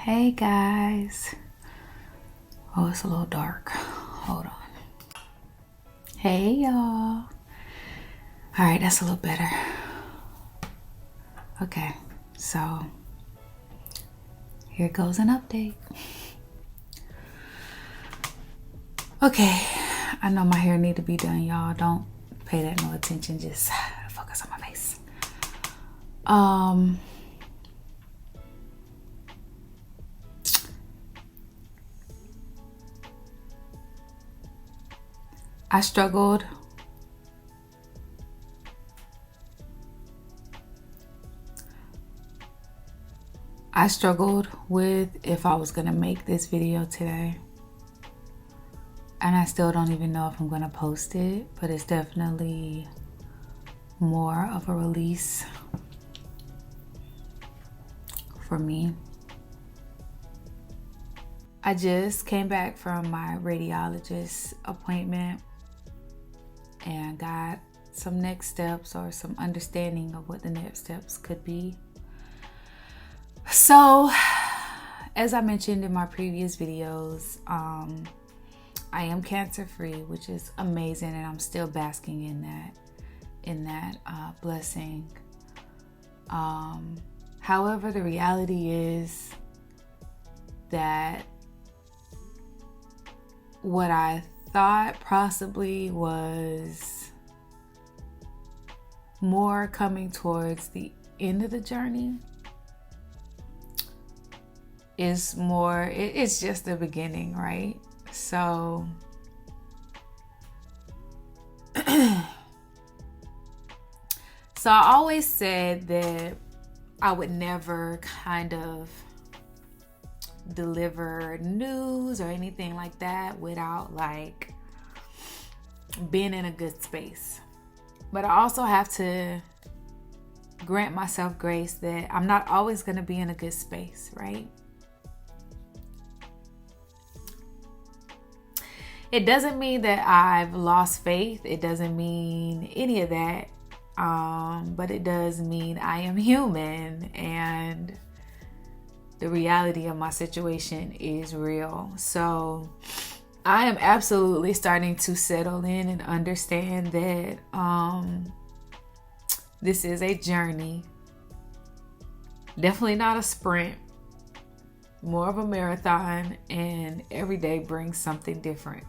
Hey guys. Oh, it's a little dark. Hold on. Hey y'all. Alright, that's a little better. Okay, so here goes an update. Okay, I know my hair need to be done, y'all. Don't pay that no attention. Just focus on my face. I struggled with if I was gonna make this video today, and I still don't even know if I'm gonna post it, but it's definitely more of a release for me. I just came back from my radiologist appointment and got some next steps or some understanding of what the next steps could be. So, as I mentioned in my previous videos, I am cancer free, which is amazing, and I'm still basking in that blessing. However, the reality is that what I thought possibly was more coming towards the end of the journey is more, it's just the beginning, right? So so I always said that I would never kind of deliver news or anything like that without like being in a good space. But I also have to grant myself grace that I'm not always going to be in a good space, right? It doesn't mean that I've lost faith. It doesn't mean any of that. But it does mean I am human, and the reality of my situation is real. So I am absolutely starting to settle in and understand that this is a journey. Definitely not a sprint, more of a marathon, and every day brings something different.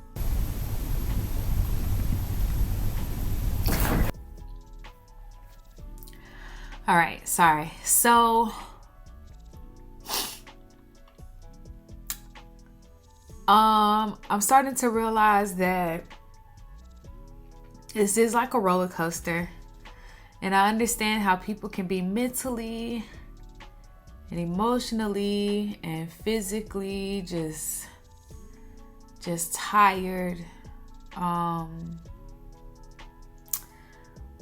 All right, sorry. So I'm starting to realize that this is like a roller coaster, and I understand how people can be mentally and emotionally and physically just tired,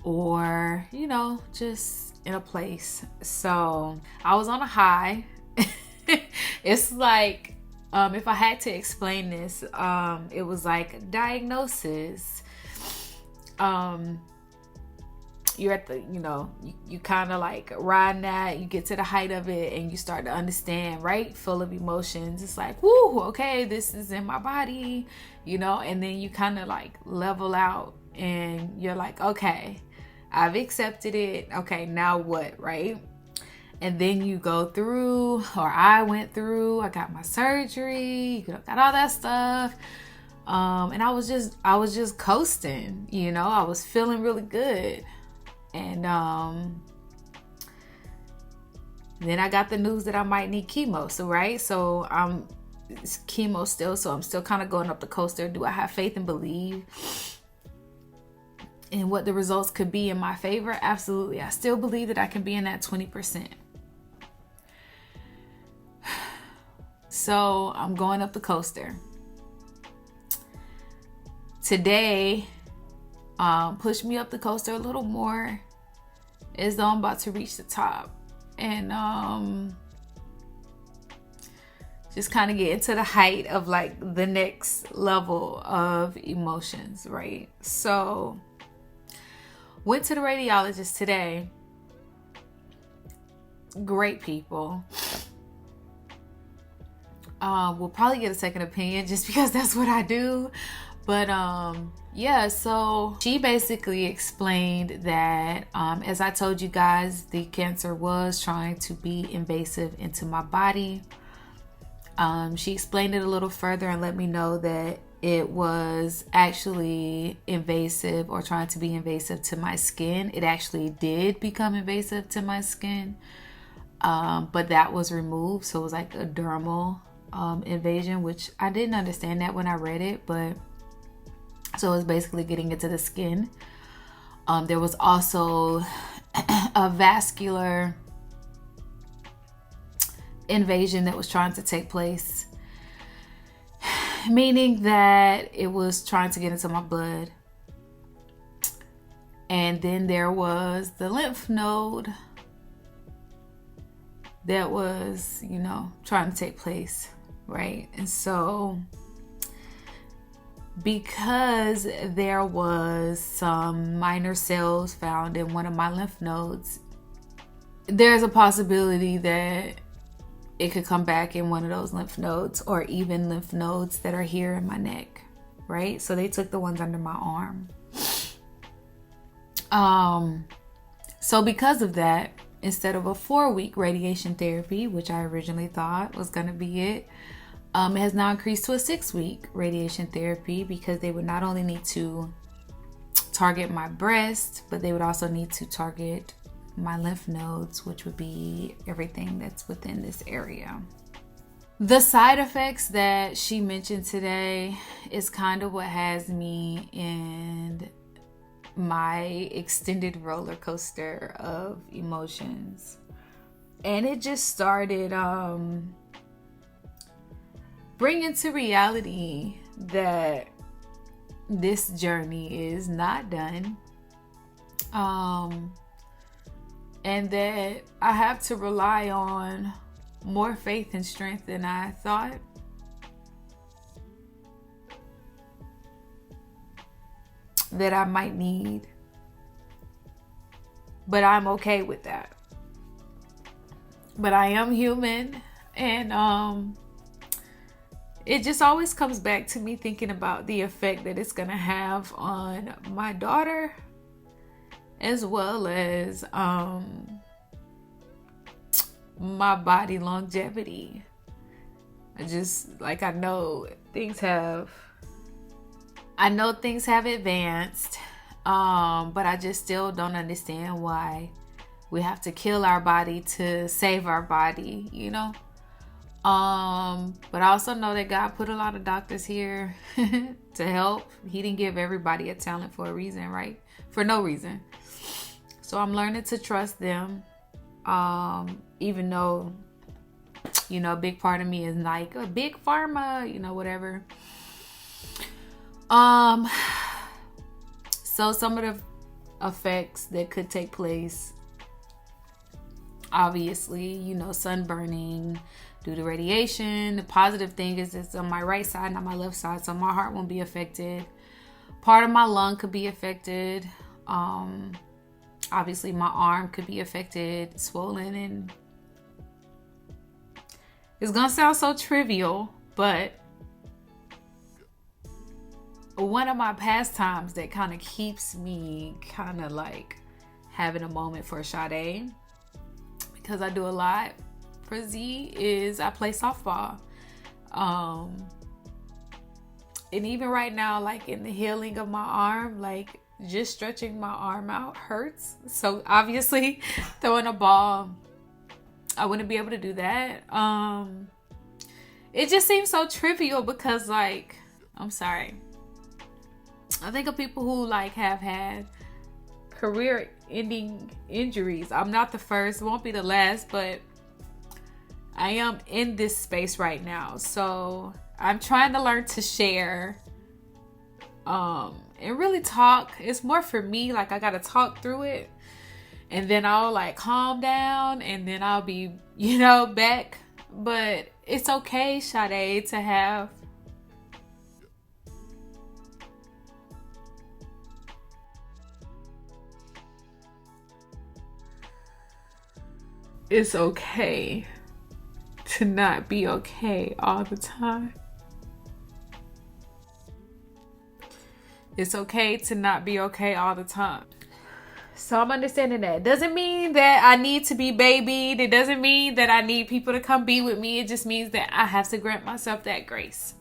or just in a place. So I was on a high. It's like, if I had to explain this, it was like diagnosis. You're at the, you kind of like riding that, you get to the height of it and you start to understand, right? Full of emotions. It's like, woo, okay, this is in my body, and then you kind of like level out and you're like, okay, I've accepted it. Okay, now what, right? And then you go through, or I went through, I got my surgery, got all that stuff. And I was just coasting, I was feeling really good. And then I got the news that I might need chemo. So, right? So it's chemo still. So I'm still kind of going up the coaster. Do I have faith and believe in what the results could be in my favor? Absolutely. I still believe that I can be in that 20%. So I'm going up the coaster. Today, pushed me up the coaster a little more, as though I'm about to reach the top. And just kind of get into the height of like the next level of emotions, right? So went to the radiologist today. Great people. We'll probably get a second opinion just because that's what I do. But yeah, so she basically explained that as I told you guys, the cancer was trying to be invasive into my body. She explained it a little further and let me know that it was actually invasive or trying to be invasive to my skin. It actually did become invasive to my skin, but that was removed. So it was like a dermal invasion, which I didn't understand that when I read it, but so it's basically getting into the skin. There was also a vascular invasion that was trying to take place, meaning that it was trying to get into my blood. And then there was the lymph node that was, trying to take place, right? And so because there was some minor cells found in one of my lymph nodes, there's a possibility that it could come back in one of those lymph nodes, or even lymph nodes that are here in my neck, right? So they took the ones under my arm. So because of that, instead of a 4-week radiation therapy, which I originally thought was going to be it has now increased to a 6-week radiation therapy, because they would not only need to target my breast, but they would also need to target my lymph nodes, which would be everything that's within this area. The side effects that she mentioned today is kind of what has me in my extended roller coaster of emotions. And it just started bringing to reality that this journey is not done. And that I have to rely on more faith and strength than I thought. That I might need. But I'm okay with that. But I am human, and it just always comes back to me thinking about the effect that it's gonna have on my daughter, as well as my body longevity. I know things have advanced, but I just still don't understand why we have to kill our body to save our body, But I also know that God put a lot of doctors here to help. He didn't give everybody a talent for a reason, right? For no reason. So I'm learning to trust them. Even though, a big part of me is like a big pharma, whatever. So some of the effects that could take place, obviously, sunburning due to radiation. The positive thing is it's on my right side, not my left side, so my heart won't be affected. Part of my lung could be affected. Obviously, my arm could be affected, swollen, and it's gonna sound so trivial, but one of my pastimes that kind of keeps me kind of like having a moment for Sade, because I do a lot for Z, is I play softball. And even right now, like in the healing of my arm, like just stretching my arm out hurts. So obviously throwing a ball, I wouldn't be able to do that. It just seems so trivial because I'm sorry. I think of people who have had career ending injuries. I'm not the first, won't be the last, but I am in this space right now. So I'm trying to learn to share and really talk. It's more for me, I gotta talk through it, and then I'll calm down, and then I'll be back. But it's okay, Sade, to have it's okay to not be okay all the time. It's okay to not be okay all the time. So I'm understanding that. Doesn't mean that I need to be babied. It doesn't mean that I need people to come be with me. It just means that I have to grant myself that grace.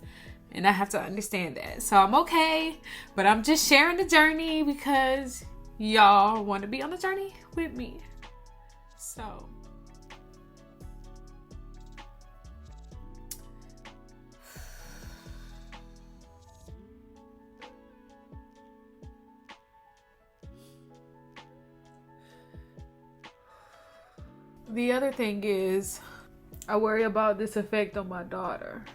And I have to understand that. So I'm okay. But I'm just sharing the journey because y'all want to be on the journey with me. So the other thing is, I worry about this effect on my daughter.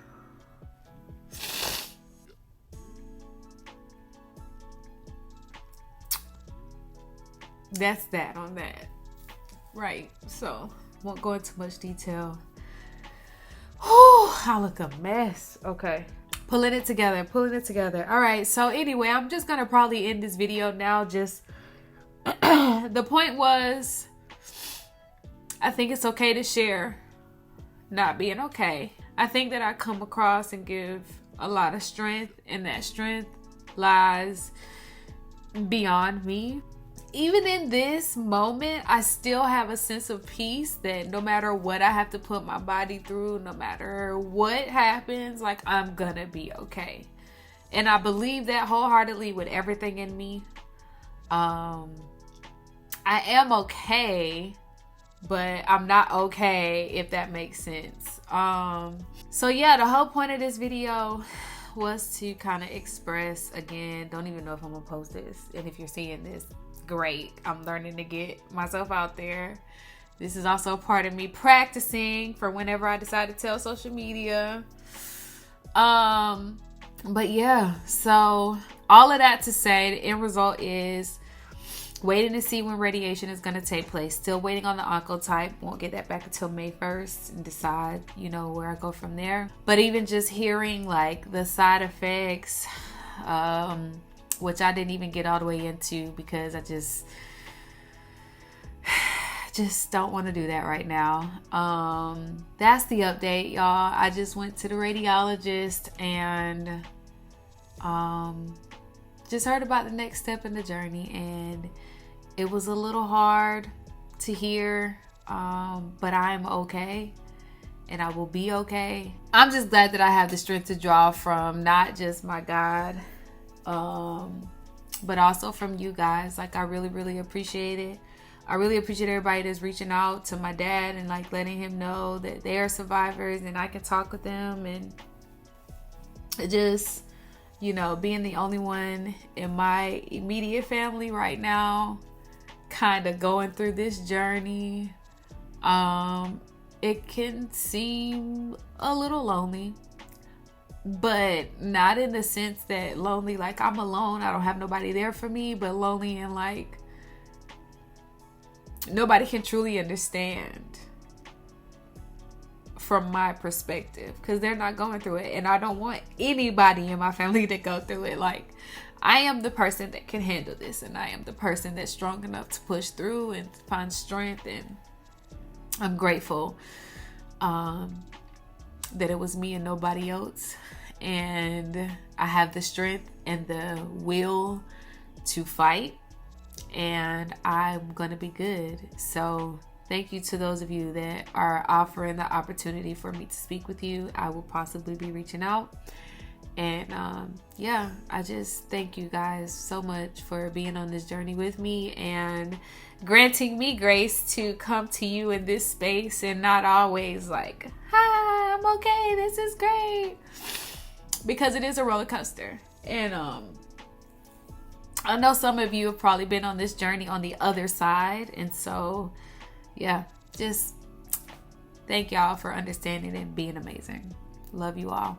That's that on that. Right. So, won't go into much detail. Oh, I look a mess. Okay. Pulling it together. All right. So, anyway, I'm just going to probably end this video now. Just the point was, I think it's okay to share not being okay. I think that I come across and give a lot of strength, and that strength lies beyond me. Even in this moment, I still have a sense of peace that no matter what I have to put my body through, no matter what happens, like, I'm gonna be okay. And I believe that wholeheartedly with everything in me. I am okay, but I'm not okay, if that makes sense. So yeah, the whole point of this video was to kind of express, again, don't even know if I'm gonna post this, and if you're seeing this, great. I'm learning to get myself out there. This is also part of me practicing for whenever I decide to tell social media. But yeah, so all of that to say, the end result is waiting to see when radiation is going to take place. Still waiting on the oncotype. Won't get that back until May 1st and decide, where I go from there. But even just hearing like the side effects, which I didn't even get all the way into because I just don't want to do that right now. That's the update, y'all. I just went to the radiologist and just heard about the next step in the journey, and it was a little hard to hear, but I'm okay and I will be okay. I'm just glad that I have the strength to draw from, not just my God, but also from you guys. Like, I really, really appreciate it. I really appreciate everybody that's reaching out to my dad and like letting him know that they are survivors and I can talk with them, and just, being the only one in my immediate family right now kind of going through this journey. It can seem a little lonely, but not in the sense that lonely like I'm alone, I don't have nobody there for me, but lonely in like nobody can truly understand from my perspective, because they're not going through it, and I don't want anybody in my family to go through it. Like, I am the person that can handle this, and I am the person that's strong enough to push through and find strength, and I'm grateful that it was me and nobody else, and I have the strength and the will to fight, and I'm gonna be good. So thank you to those of you that are offering the opportunity for me to speak with you. I will possibly be reaching out, and yeah, I just thank you guys so much for being on this journey with me and granting me grace to come to you in this space and not always like, hi, I'm okay, this is great, because it is a roller coaster. And I know some of you have probably been on this journey on the other side, and so yeah, just thank y'all for understanding and being amazing. Love you all.